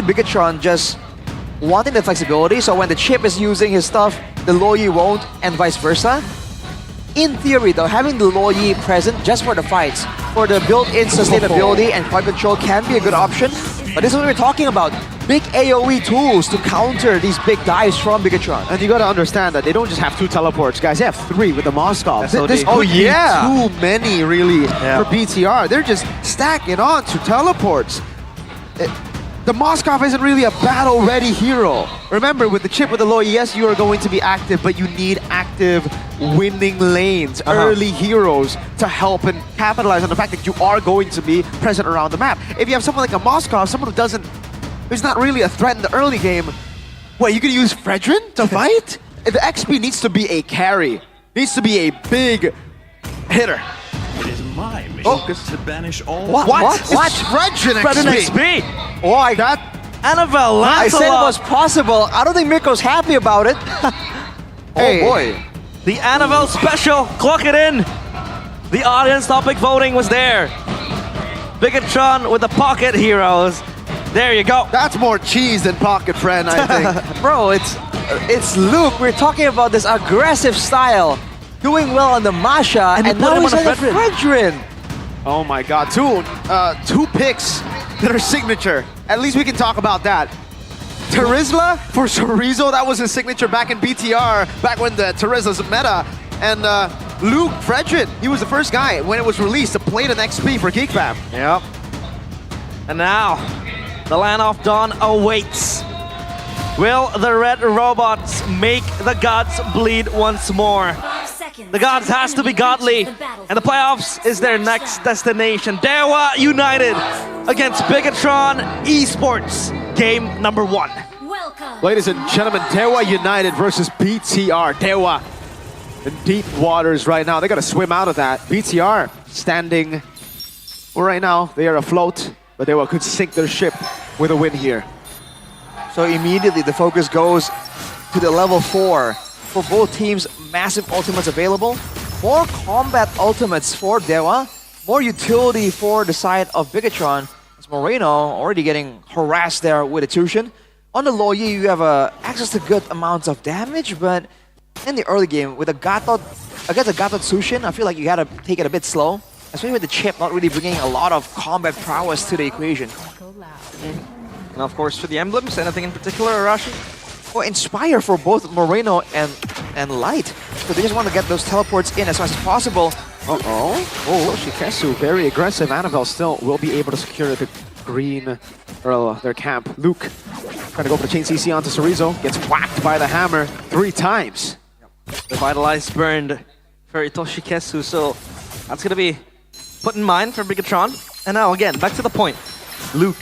Bigetron just wanting the flexibility, so when the chip is using his stuff, the Loyi won't, and vice versa. In theory though, having the Loyi present just for the fights, for the built-in sustainability and crowd control can be a good option, but this is what we're talking about. Big AoE tools to counter these big dives from Bigetron. And you gotta understand that they don't just have 2 teleports, guys. They have 3 with the Moskov. This Oh, could yeah. be too many, really, for BTR. They're just stacking on to teleports. The Moskov isn't really a battle-ready hero. Remember, with the chip with the low, yes, you are going to be active, but you need active winning lanes, early heroes to help and capitalize on the fact that you are going to be present around the map. If you have someone like a Moskov, someone who's not really a threat in the early game, what, you can use Fredrin to fight? The XP needs to be a carry, needs to be a big hitter. It is my mission to banish all. What? Fredrin XP? Oh, I got Annabelle, I said it was possible. I don't think Mirko's happy about it. Hey. Oh boy. the Annabelle special, clock it in. The audience topic voting was there. Bigetron with the pocket heroes. There you go. That's more cheese than pocket friend, I think. Bro, it's Luke. We're talking about this aggressive style. Doing well on the Masha, and put now him he's on on the the Fredrin. Oh my god, two picks that are signature. At least we can talk about that. Terizla for Chorizo, that was his signature back in BTR, back when the Terizla's meta. And Luke Fredrin, he was the first guy when it was released to play an XP for GeekFam. Yep. And now, the land of dawn awaits. Will the red robots make the gods bleed once more? The gods has to be godly, and the playoffs is their next destination. DEWA United against Bigetron Esports, game number 1. Welcome. Ladies and gentlemen, DEWA United versus BTR. DEWA in deep waters right now. They gotta swim out of that. BTR standing, well, right now they are afloat, but DEWA could sink their ship with a win here. So immediately the focus goes to the level 4. For both teams, massive ultimates available. More combat ultimates for DEWA. More utility for the side of Bigetron. As Moreno already getting harassed there with a Tushin. On the Loyi, you have access to good amounts of damage, but in the early game, with a Gatot, against a Gatot Tushin, I feel like you gotta take it a bit slow. Especially with the chip not really bringing a lot of combat prowess to the equation. And of course, for the emblems, anything in particular, Arashi? Well, Inspire for both Moreno and Light. So they just want to get those teleports in as much as possible. Oh, Shikesu, very aggressive. Annabelle still will be able to secure the green, or their camp. Luke trying to go for the chain CC onto Chorizo. Gets whacked by the hammer 3 times. The Vitalized burned for Itoshikesu, so that's gonna be put in mind for Bigetron. And now again, back to the point. Luke,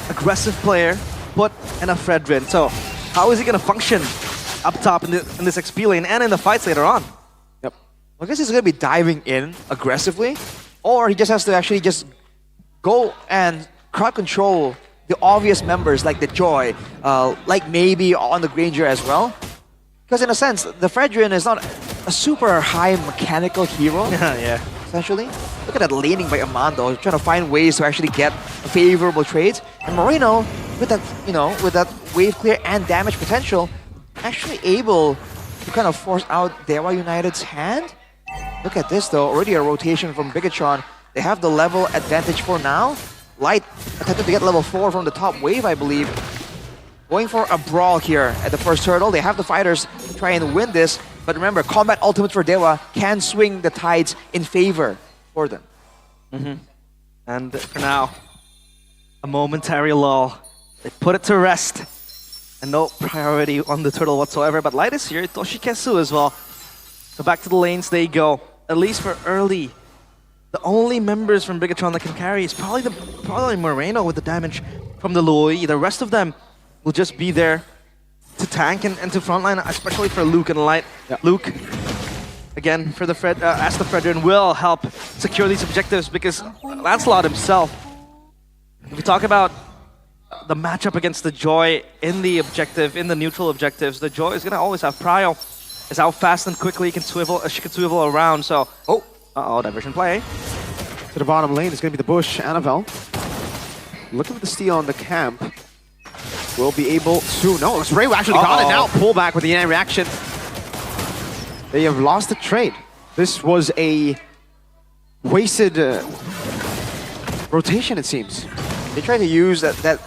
aggressive player, put in a Fredrin. So how is he gonna function up top in this XP lane and in the fights later on? Yep. I guess he's gonna be diving in aggressively, or he just has to actually just go and crowd control the obvious members like the Joy, like maybe on the Granger as well. Because in a sense, the Fredrin is not a super high mechanical hero. Yeah. Essentially. Look at that laning by Amando, trying to find ways to actually get favorable trades. And Moreno, with that, with that wave clear and damage potential, actually able to kind of force out DEWA United's hand. Look at this though, already a rotation from Bigetron. They have the level advantage for now. Light attempted to get level 4 from the top wave, I believe. Going for a brawl here at the first hurdle. They have the fighters try and win this. But remember, combat ultimate for DEWA can swing the tides in favor for them. And for now, a momentary lull. They put it to rest. And no priority on the turtle whatsoever. But Light is here, Toshikesu as well. So back to the lanes they go. At least for early. The only members from Bigetron that can carry is probably Moreno with the damage from the Loyi. The rest of them will just be there to tank and to frontline, especially for Luke and Light. Yep. Luke, again, for the as the Fredrin will help secure these objectives because Lancelot himself, if we talk about the matchup against the Joy in the objective, in the neutral objectives, the Joy is going to always have prio. Is how fast and quickly she can swivel around, so... diversion play. To the bottom lane is going to be the Bush, Annabelle. Looking for the steal on the camp. will be able to... No, it's Ray who actually got it now. Pull back with the reaction. They have lost the trade. This was a wasted rotation, it seems. They try to use the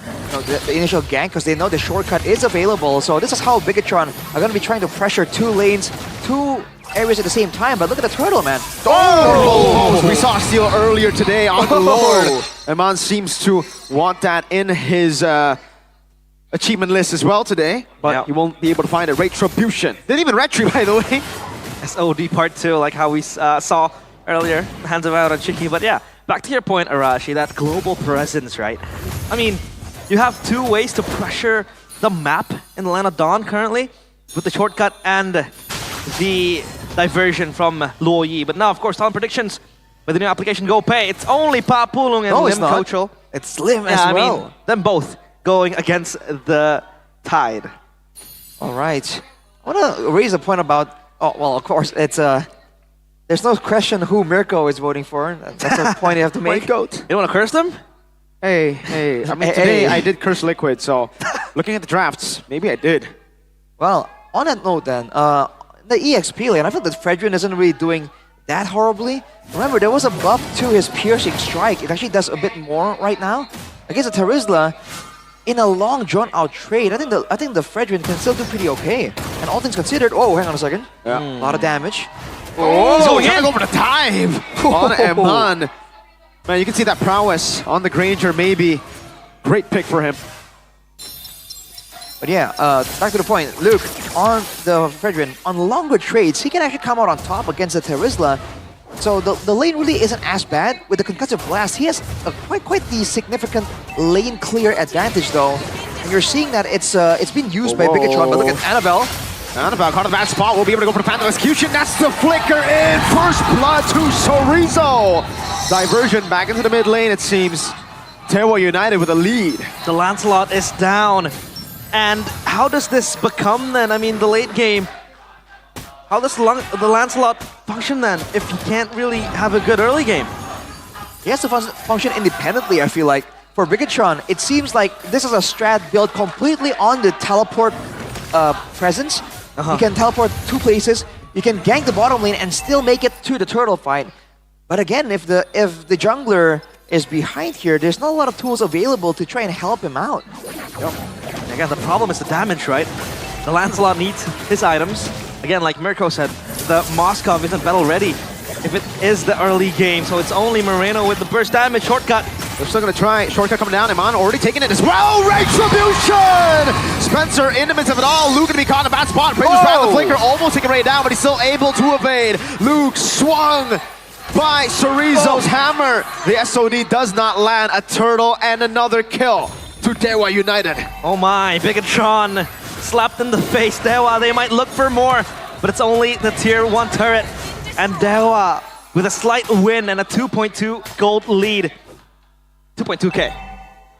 initial gank because they know the shortcut is available. So this is how Bigetron are going to be trying to pressure 2 lanes, 2 areas at the same time. But look at the turtle, man. Oh! We saw a steal earlier today on the Lord. Eman seems to want that in his achievement list as well today, but he won't be able to find it. Retribution. Didn't even retry, by the way. SOD part 2, like how we saw earlier. Hands of out on Chicky. But yeah, back to your point, Arashi, that global presence, right? I mean, you have 2 ways to pressure the map in the Land of Dawn currently, with the shortcut and the diversion from Luo Yi. But now, of course, talent predictions with the new application Go Pay. It's only Pa Pulung and Lim Kochel. It's Lim as well. I mean, them both going against the tide. All right. I want to raise a point about... Oh, well, of course, it's... there's no question who Mirko is voting for. That's a point you have to make. Goat. You don't want to curse them? Hey. I mean, today I did curse Liquid, so looking at the drafts, maybe I did. Well, on that note then, the EXP lane, I feel that Fredrin isn't really doing that horribly. Remember, there was a buff to his piercing strike. It actually does a bit more right now. Against the Terizla, in a long drawn-out trade, I think the Fredrin can still do pretty okay. And all things considered, oh, hang on a second. Yeah. A lot of damage. Oh, he's trying to go for the dive on Eman. Man, you can see that prowess on the Granger, maybe. Great pick for him. But yeah, back to the point. Luke, on the Fredrin, on longer trades, he can actually come out on top against the Terizla. So the lane really isn't as bad. With the Concussive Blast, he has quite the significant lane clear advantage though. And you're seeing that it's been used by Bigetron, but look at Annabelle. Annabelle caught a bad spot, will be able to go for the Phantom Execution. That's the flicker in! First blood to Sorizo! Diversion back into the mid lane, it seems. DEWA United with a lead. The Lancelot is down. And how does this become then? I mean, the late game. How does the Lancelot function then if he can't really have a good early game? He has to function independently, I feel like. For Bigetron, it seems like this is a strat built completely on the teleport presence. You can teleport 2 places, you can gank the bottom lane and still make it to the turtle fight. But again, if the jungler is behind here, there's not a lot of tools available to try and help him out. Yep. Again, the problem is the damage, right? The Lancelot needs his items. Again, like Mirko said, the Moskov isn't battle ready if it is the early game, so it's only Moreno with the burst damage shortcut. They're still going to try. Shortcut coming down. Eman already taking it as well. Retribution! Spencer in the midst of it all. Luke going to be caught in a bad spot. Prager's grab the flicker, almost taking Ray down, but he's still able to evade. Luke swung by Sorizo's hammer. The SOD does not land a turtle and another kill to DEWA United. Oh my, Bigetron slapped in the face. DEWA, they might look for more, but it's only the tier 1 turret. And DEWA with a slight win and a 2.2 gold lead. 2.2k.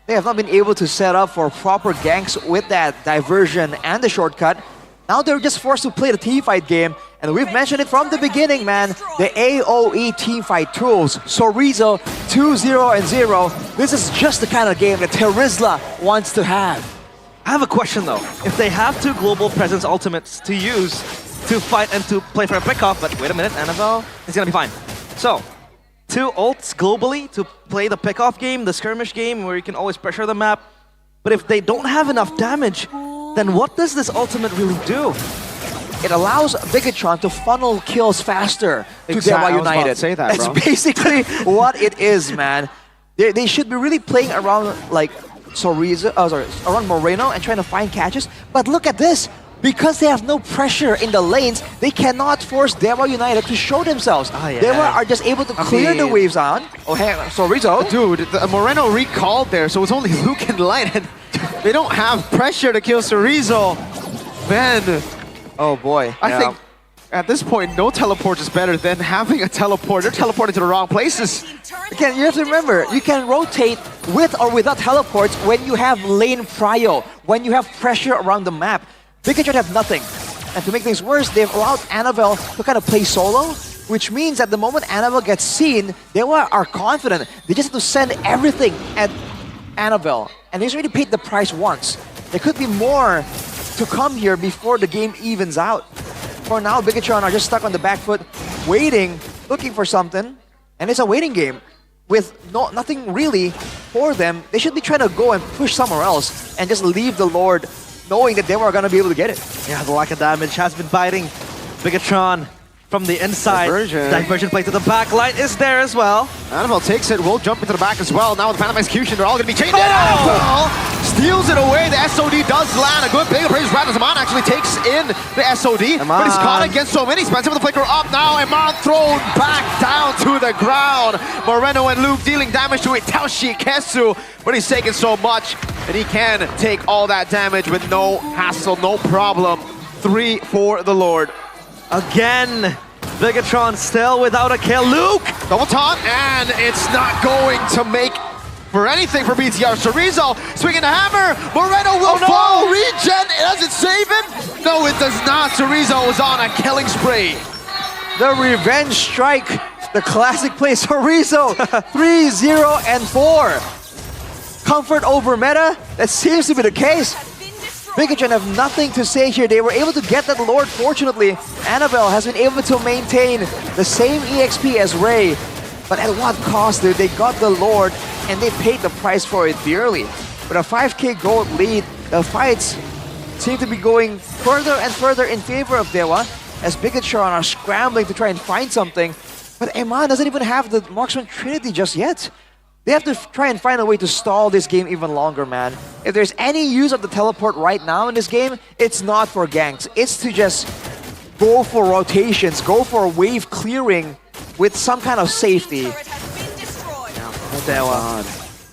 They have not been able to set up for proper ganks with that diversion and the shortcut. Now they're just forced to play the teamfight game. And we've mentioned it from the beginning, man. The AOE teamfight tools. Sorizo 2-0 and 0. This is just the kind of game that Terizla wants to have. I have a question though. If they have 2 global presence ultimates to use to fight and to play for a pickoff, but wait a minute, Annabelle is gonna be fine. So, 2 ults globally to play the pickoff game, the skirmish game, where you can always pressure the map. But if they don't have enough damage, then what does this ultimate really do? It allows Bigetron to funnel kills faster to DEWA United. I was about to say that, bro. That's basically what it is, man. They should be really playing around like Sorizo, around Moreno and trying to find catches. But look at this. Because they have no pressure in the lanes, they cannot force DEWA United to show themselves. DEWA are just able to clear the waves on. Oh, hang on, Sorizo. Dude, Moreno recalled there, so it's only Luke and Light, and they don't have pressure to kill Sorizo. Man. Oh boy. I think at this point, no teleport is better than having a teleport. They're teleporting to the wrong places. Again, you have to remember, you can rotate with or without teleports when you have lane prio, when you have pressure around the map. Bigetron have nothing. And to make things worse, they've allowed Annabelle to kind of play solo, which means that the moment Annabelle gets seen, they are confident. They just have to send everything at Annabelle. And he's already paid the price once. there could be more to come here before the game evens out. For now, Bigetron are just stuck on the back foot, waiting, looking for something, and it's a waiting game. With nothing really for them, they should be trying to go and push somewhere else and just leave the Lord knowing that they were going to be able to get it. Yeah, the lack of damage has been biting Bigetron from the inside. Diversion play to the back line is there as well. Annabelle takes it, will jump into the back as well. Now with the Phantom Execution, they're all going to be chained in. Annabelle steals it away. The SOD does land. A good big appraise round as Aman actually takes in the SOD. But he's caught against so many. Spencer with the flicker up now. Aman thrown back down to the ground. Moreno and Luke dealing damage to Itachi Kesu. But he's taking so much, and he can take all that damage with no hassle, no problem. 3 for the Lord. Again, Bigetron still without a kill. Luke! Double taunt, and it's not going to make for anything for BTR. Chorizo swinging the hammer. Moreno will fall. Regen, does it save him? No, it does not. Chorizo was on a killing spree. The revenge strike, the classic play. Chorizo, 3-0 and 4. Comfort over meta, that seems to be the case. Bigetron have nothing to say here. They were able to get that Lord, fortunately. Annabelle has been able to maintain the same EXP as Ray. But at what cost, dude? They got the Lord, and they paid the price for it dearly. With a 5k gold lead, the fights seem to be going further and further in favor of DEWA, as Bigetron are scrambling to try and find something. But Eman doesn't even have the Marksman Trinity just yet. They have to try and find a way to stall this game even longer, man. If there's any use of the teleport right now in this game, it's not for ganks. It's to just go for rotations, go for wave clearing with some kind of safety. DEWA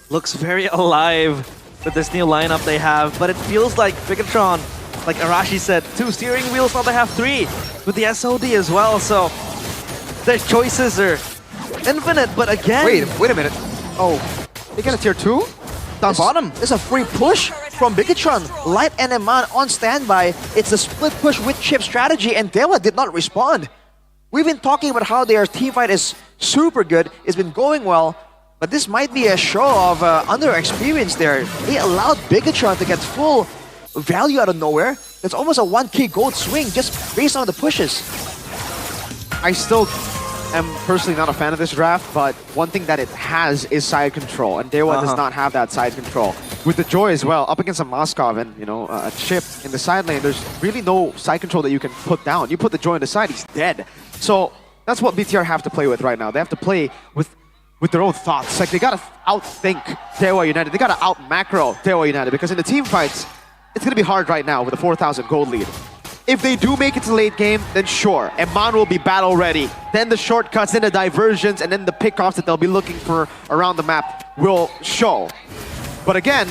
looks very alive with this new lineup they have, but it feels like Bigetron, like Arashi said, 2 steering wheels, now they have 3 with the SOD as well, so their choices are infinite, but again... Wait a minute. Oh, They get a tier 2? down bottom. It's a free push from Bigetron. Light and Eman on standby. It's a split push with chip strategy, and DEWA did not respond. We've been talking about how their teamfight is super good. It's been going well, but this might be a show of under-experience there. They allowed Bigetron to get full value out of nowhere. It's almost a 1k gold swing just based on the pushes. I still am personally not a fan of this draft, but one thing that it has is side control, and DEWA does not have that side control. With the Joy as well, up against a Moskov and, you know, a Chip in the side lane, there's really no side control that you can put down. You put the Joy on the side, he's dead. So that's what BTR have to play with right now. They have to play with their own thoughts. Like, they gotta outthink DEWA United. They gotta out-macro DEWA United, because in the team fights, it's gonna be hard right now with a 4,000 gold lead. If they do make it to the late game, then sure, Eman will be battle ready. Then the shortcuts, then the diversions, and then the pickoffs that they'll be looking for around the map will show. But again,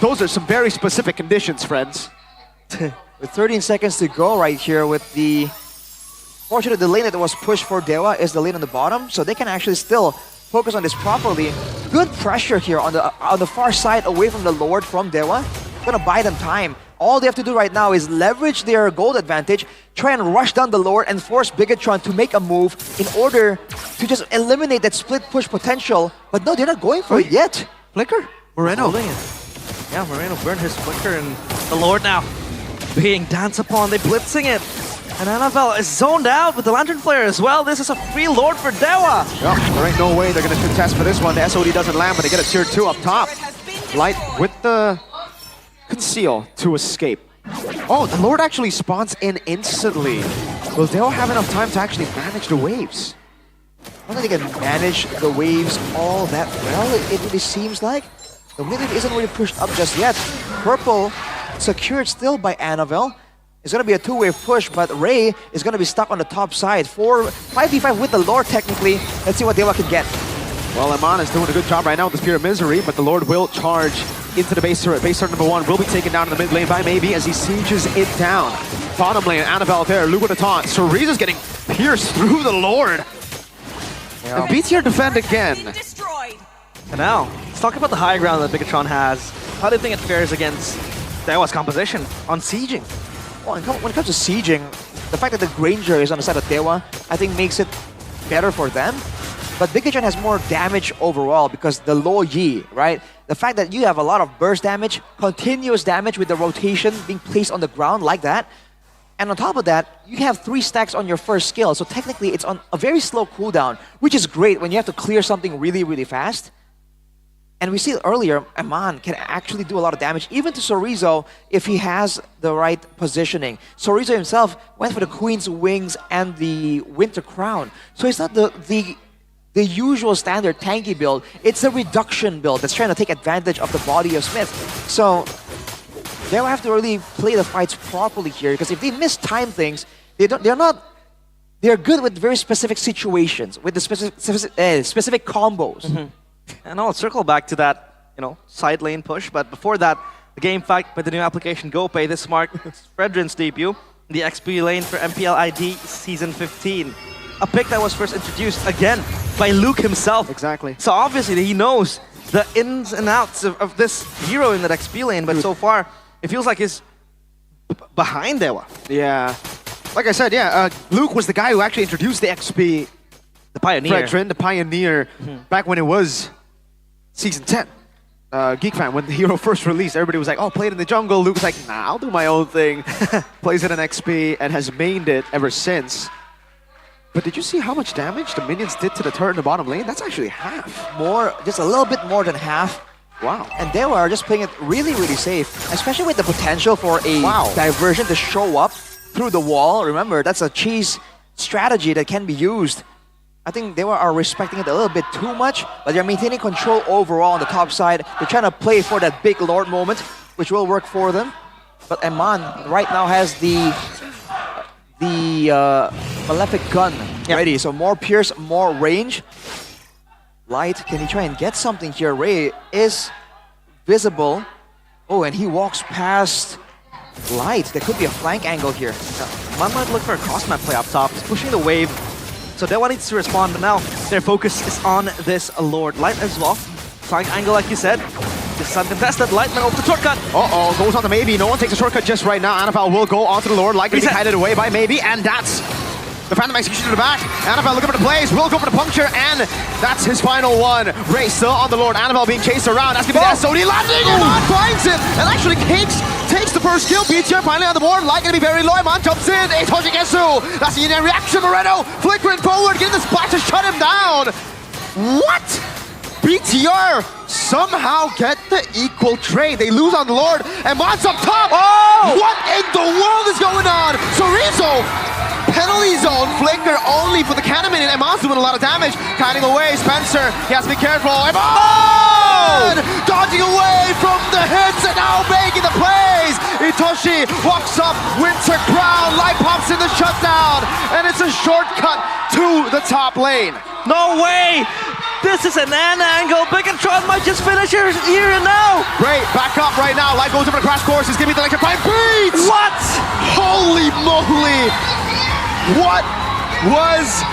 those are some very specific conditions, friends. With 13 seconds to go right here with the... Fortunately, the lane that was pushed for DEWA is the lane on the bottom, so they can actually still focus on this properly. Good pressure here on the far side away from the Lord from DEWA. Gonna buy them time. All they have to do right now is leverage their gold advantage, try and rush down the Lord and force Bigetron to make a move in order to just eliminate that split push potential. But no, they're not going for it yet. Flicker? Moreno. Yeah, Moreno burned his flicker, and the Lord now being danced upon. They're blitzing it. And Annabelle is zoned out with the Lantern Flare as well. This is a free Lord for DEWA. Yep, there ain't no way they're going to contest for this one. The SOD doesn't land, but they get a tier 2 up top. Light with the conceal to escape. Oh, the Lord actually spawns in instantly. Will DEWA have enough time to actually manage the waves? I don't think they can manage the waves all that well, it really seems like. The mid lane isn't really pushed up just yet. Purple secured still by Annabelle. It's going to be a two-wave push, but Ray is going to be stuck on the top side. 5v5 with the Lord, technically. Let's see what DEWA can get. Well, Eman is doing a good job right now with the Spear of Misery, but the Lord will charge into the base turret. Base turret number 1 will be taken down in the mid lane by Maybe as he sieges it down. Bottom lane, Annabelle there, Luke with a taunt. Ceriza's getting pierced through the Lord. Yeah. And BTR defend again. And now, let's talk about the high ground that Bigetron has. How do you think it fares against DEWA's composition on sieging? Well, when it comes to sieging, the fact that the Granger is on the side of DEWA, I think makes it better for them. But Bigetron has more damage overall because the low Yi, right? the fact that you have a lot of burst damage, continuous damage with the rotation being placed on the ground like that, and on top of that, you have 3 stacks on your first skill, so technically it's on a very slow cooldown, which is great when you have to clear something really, really fast. And we see earlier, Aman can actually do a lot of damage, even to Sorizo, if he has the right positioning. Sorizo himself went for the Queen's Wings and the Winter Crown. So it's not the usual standard tanky build, it's a reduction build that's trying to take advantage of the body of Smith. So they'll have to really play the fights properly here, because if they mistime things, they're good with very specific situations, with the specific combos. Mm-hmm. And I'll circle back to that, side lane push. But before that, the game fight with the new application GoPay. This marks Fredrin's debut in the XP lane for MPL ID Season 15. A pick that was first introduced, again, by Luke himself. Exactly. So obviously he knows the ins and outs of this hero in that XP lane. But so far, it feels like he's behind DEWA. Yeah. Like I said, Luke was the guy who actually introduced the XP. The pioneer. Fredrin, the pioneer, back when it was Season 10. Geek Fan, when the hero first released, everybody was like, oh, play it in the jungle. Luke was like, nah, I'll do my own thing. Plays it in XP and has mained it ever since. But did you see how much damage the minions did to the turret in the bottom lane? That's actually half. More, just a little bit more than half. Wow. And DEWA are just playing it really, really safe, especially with the potential for a diversion to show up through the wall. Remember, that's a cheese strategy that can be used. I think DEWA are respecting it a little bit too much, but they're maintaining control overall on the top side. They're trying to play for that big Lord moment, which will work for them. But Aman right now has the Malefic gun ready, so more pierce, more range. Light, can he try and get something here? Ray is visible. Oh, and he walks past Light. There could be a flank angle here. Man might look for a cross-map play up top. He's pushing the wave. So DEWA needs to respond, but now their focus is on this Lord. Light as well. Flank angle, like you said. This is uncontested. Lightman over the shortcut. Uh-oh, goes on to Maybe. No one takes a shortcut just right now. Anapal will go onto the Lord, likely to be kited away by Maybe, and that's the Phantom Execution to the back. Anapal looking for the plays, will go for the puncture, and that's his final one. Ray still on the Lord. Anapal being chased around. That's going to be the SOD landing. Amon finds him, and actually takes the first kill. BTR finally on the board, like going to be very low. Amon jumps in. Toshigetsu. That's the Indian reaction. Moreno flickering forward, getting the splash to shut him down. What? BTR somehow get the equal trade. They lose on the Lord, and Mon's up top. Oh! What in the world is going on? Sorizo, penalty zone, flicker only for the Cannon and Emon's doing a lot of damage. Kiting away, Spencer, he has to be careful. Emon! Dodging away from the hits and now making the plays. Itoshi walks up, Winter Crown, Light pops in the shutdown, and it's a shortcut to the top lane. No way! This is an N angle. Bigetron might just finish here and now. Great, back up right now. Light goes over the crash course. He's giving me the electrifying beats. What? Holy moly! What was